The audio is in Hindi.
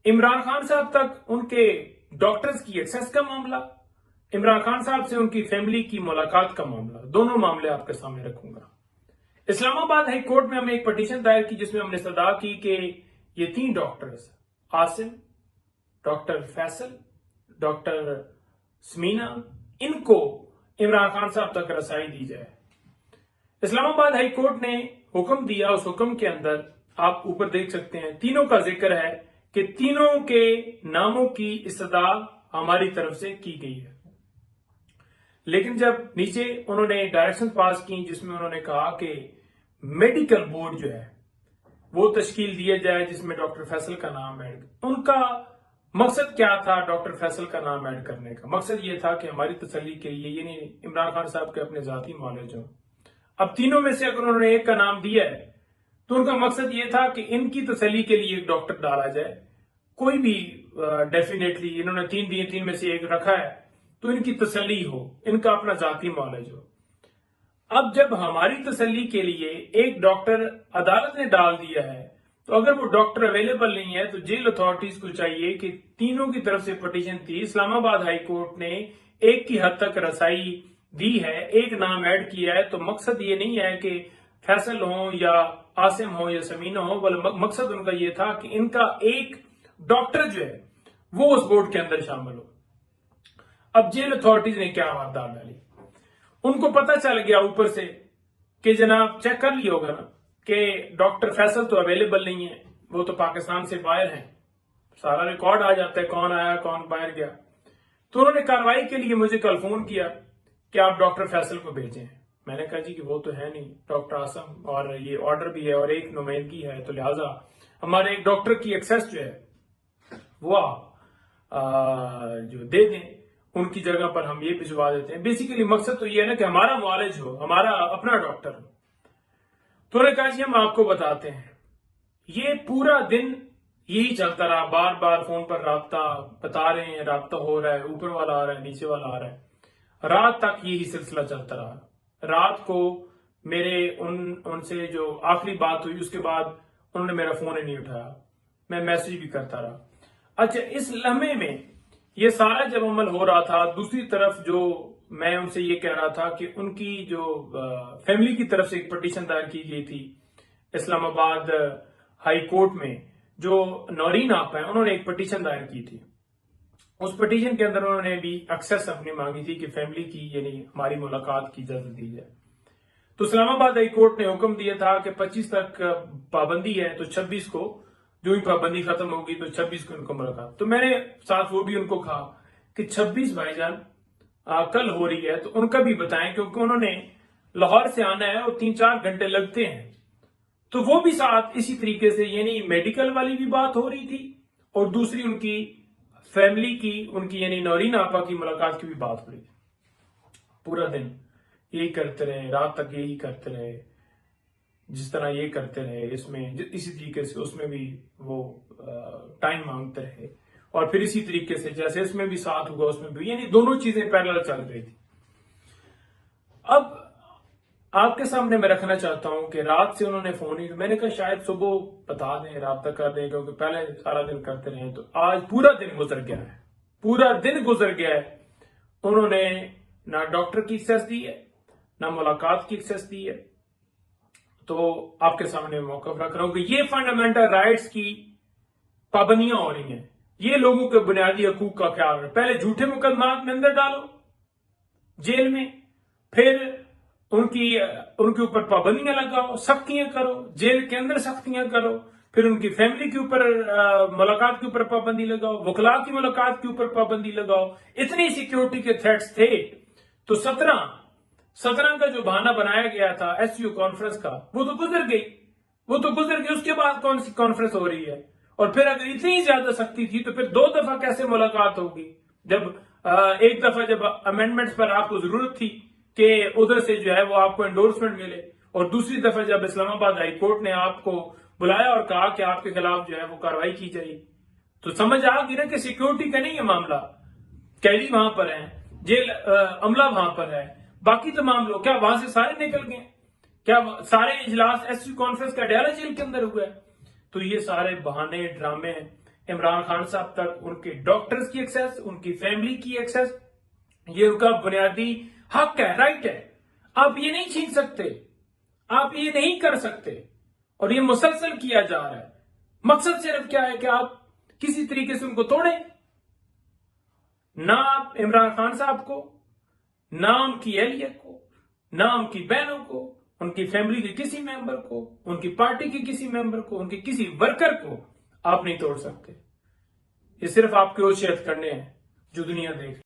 इमरान खान साहब तक उनके डॉक्टर्स की एक्सेस का मामला, इमरान खान साहब से उनकी फैमिली की मुलाकात का मामला, दोनों मामले आपके सामने रखूंगा। इस्लामाबाद हाई कोर्ट में हमने एक पटिशन दायर की जिसमें हमने सदा की कि ये 3 doctors, Asim, doctor Faisal, doctor Smeena, इनको इमरान खान साहब तक रसाई दी जाए। इस्लामाबाद हाई कोर्ट ने हुक्म दिया, उस हुक्म के अंदर आप ऊपर देख सकते हैं तीनों का जिक्र है कि तीनों के नामों की इस्तदा हमारी तरफ से की गई है। लेकिन जब नीचे उन्होंने डायरेक्शन पास की जिसमें उन्होंने कहा कि मेडिकल बोर्ड जो है वो तश्कील दिया जाए जिसमें डॉक्टर फैसल का नाम ऐड, उनका मकसद क्या था? डॉक्टर फैसल का नाम ऐड करने का मकसद ये था कि हमारी तसल्ली के लिए, यानी इमरान खान साहब के अपने जाती नॉलेज हो। अब तीनों में से अगर उन्होंने एक का नाम दिया है तो उनका मकसद ये था कि इनकी तसल्ली के लिए एक डॉक्टर डाला जाए, कोई भी डेफिनेटली इन्होंने 3 दिए, 3 में से एक रखा है तो इनकी तसल्ली हो, इनका अपना जाती नॉलेज हो। अब जब हमारी तसल्ली के लिए एक डॉक्टर अदालत ने डाल दिया है तो अगर वो डॉक्टर अवेलेबल नहीं है तो जेल अथॉरिटीज को चाहिए कि तीनों की तरफ से पिटीशन थी, इस्लामाबाद हाई कोर्ट ने एक की हद तक रसाई दी है, एक नाम ऐड किया है, तो मकसद ये नहीं है कि फैसल हो या आसिम हो या समीना हो, बल्कि मकसद उनका ये था कि इनका एक डॉक्टर जो है वो उस बोर्ड के अंदर शामिल हो। अब जेल अथॉरिटीज ने क्या वारदात डाली, उनको पता चल गया ऊपर से कि जनाब चेक कर लिया होगा ना कि डॉक्टर फैसल तो अवेलेबल नहीं है, वो तो पाकिस्तान से बाहर हैं, सारा रिकॉर्ड आ जाता है कौन आया कौन बाहर गया। तो उन्होंने कार्रवाई के लिए मुझे कल फोन किया कि आप डॉक्टर फैसल को भेजें। मैंने कहा जी कि वो तो है नहीं, डॉक्टर आसम और ये ऑर्डर भी है और एक नुमाइंदगी है, तो लिहाजा हमारे एक डॉक्टर की एक्सेस जो है वो जो दे दें, उनकी जगह पर हम ये भिजवा देते हैं। बेसिकली मकसद तो ये है ना कि हमारा नॉलेज हो, हमारा अपना डॉक्टर हो। तो उन्होंने कहा जी हम आपको बताते हैं। ये पूरा दिन यही चलता रहा, बार बार फोन पर राब्ता बता रहे हैं, राब्ता हो रहा है, ऊपर वाला आ रहा है, नीचे वाला आ रहा है, रात तक यही सिलसिला चलता रहा। रात को मेरे उनसे जो आखिरी बात हुई उसके बाद उन्होंने मेरा फोन ही नहीं उठाया, मैं मैसेज भी करता रहा। अच्छा, इस लम्हे में ये सारा जब अमल हो रहा था, दूसरी तरफ जो मैं उनसे ये कह रहा था कि उनकी जो फैमिली की तरफ से एक पिटीशन दायर की गई थी इस्लामाबाद हाई कोर्ट में, जो नौरीन आपा है उन्होंने एक पिटीशन दायर की थी। उस पिटीशन के अंदर उन्होंने भी एक्सेस अपनी मांगी थी कि फैमिली की यानी हमारी मुलाकात की इजाजत दी जाए। तो इस्लामाबाद हाई कोर्ट ने हुक्म दिया था कि 25 तक पाबंदी है, तो 26 को जो ही पाबंदी खत्म होगी तो 26 को उनको मुलाकात। तो मैंने साथ वो भी उनको कहा कि 26 भाईजान कल हो रही है तो उनका भी बताएं, क्योंकि उन्होंने लाहौर से आना है और 3-4 घंटे लगते हैं। तो वो भी साथ इसी तरीके से, यानी मेडिकल वाली भी बात हो रही थी और दूसरी उनकी फैमिली की, उनकी यानी नौरीन आपा की मुलाकात की भी बात हो रही थी। पूरा दिन यही करते रहे, रात तक यही करते रहे, जिस तरह ये करते रहे इसमें इसी तरीके से उसमें भी वो टाइम मांगते रहे, और फिर इसी तरीके से जैसे इसमें भी साथ हुआ उसमें भी, यानी दोनों चीजें पैरेलल चल रही थी। अब आपके सामने मैं रखना चाहता हूं कि रात से उन्होंने फोन ही, मैंने कहा शायद सुबह बता दें, राब्ता कर दें, क्योंकि पहले सारा दिन करते रहे। तो आज पूरा दिन गुजर गया है, पूरा दिन गुजर गया है, उन्होंने ना डॉक्टर की एक्सेस दी है ना मुलाकात की एक्सेस दी है। तो आपके सामने मौकफ रख रहा हूं कि ये फंडामेंटल राइट्स की पाबंदियां हो रही हैं, ये लोगों के बुनियादी हकूक का ख्याल रहे। पहले झूठे मुकदमात में अंदर डालो जेल में, फिर उनके ऊपर पाबंदियां लगाओ, सख्तियां करो, जेल के अंदर सख्तियां करो, फिर उनकी फैमिली के ऊपर मुलाकात के ऊपर पाबंदी लगाओ, वकला की मुलाकात के ऊपर पाबंदी लगाओ। इतनी सिक्योरिटी के थ्रेट्स थे। तो 17 का जो बहाना बनाया गया था एसयू कॉन्फ्रेंस का, वो तो गुजर गई, उसके बाद कौन सी कॉन्फ्रेंस हो रही है? और फिर अगर इतनी ज्यादा सख्ती थी तो फिर 2 दफा कैसे मुलाकात होगी? जब एक दफा जब अमेंडमेंट्स पर आपको जरूरत थी कि उधर से जो है वो आपको एंडोर्समेंट मिले, और दूसरी दफा जब इस्लामाबाद हाई कोर्ट ने आपको बुलाया और कहा कि आपके खिलाफ जो है वो कार्रवाई की जाएगी, तो समझ आ गई ना कि सिक्योरिटी का नहीं है मामला। कैदी वहां पर है, जेल अमला वहां पर है, बाकी तमाम लोग क्या वहां से सारे निकल गए? क्या सारे इजलास एसयू कॉन्फ्रेंस का अडयाला जेल के अंदर हुआ है? तो ये सारे बहाने ड्रामे इमरान खान साहब तक उनके डॉक्टर्स की एक्सेस, उनकी फैमिली की एक्सेस, ये उनका बुनियादी हक है, राइट है। आप ये नहीं छीन सकते, आप ये नहीं कर सकते, और ये मुसलसल किया जा रहा है। मकसद सिर्फ क्या है कि आप किसी तरीके से उनको तोड़ें। ना आप इमरान खान साहब को, ना उनकी अहलियत को, ना उनकी बहनों को, उनकी फैमिली के किसी मेंबर को, उनकी पार्टी के किसी मेंबर को, उनके किसी वर्कर को आप नहीं तोड़ सकते। ये सिर्फ आपके वो शेयर करने हैं जो दुनिया देख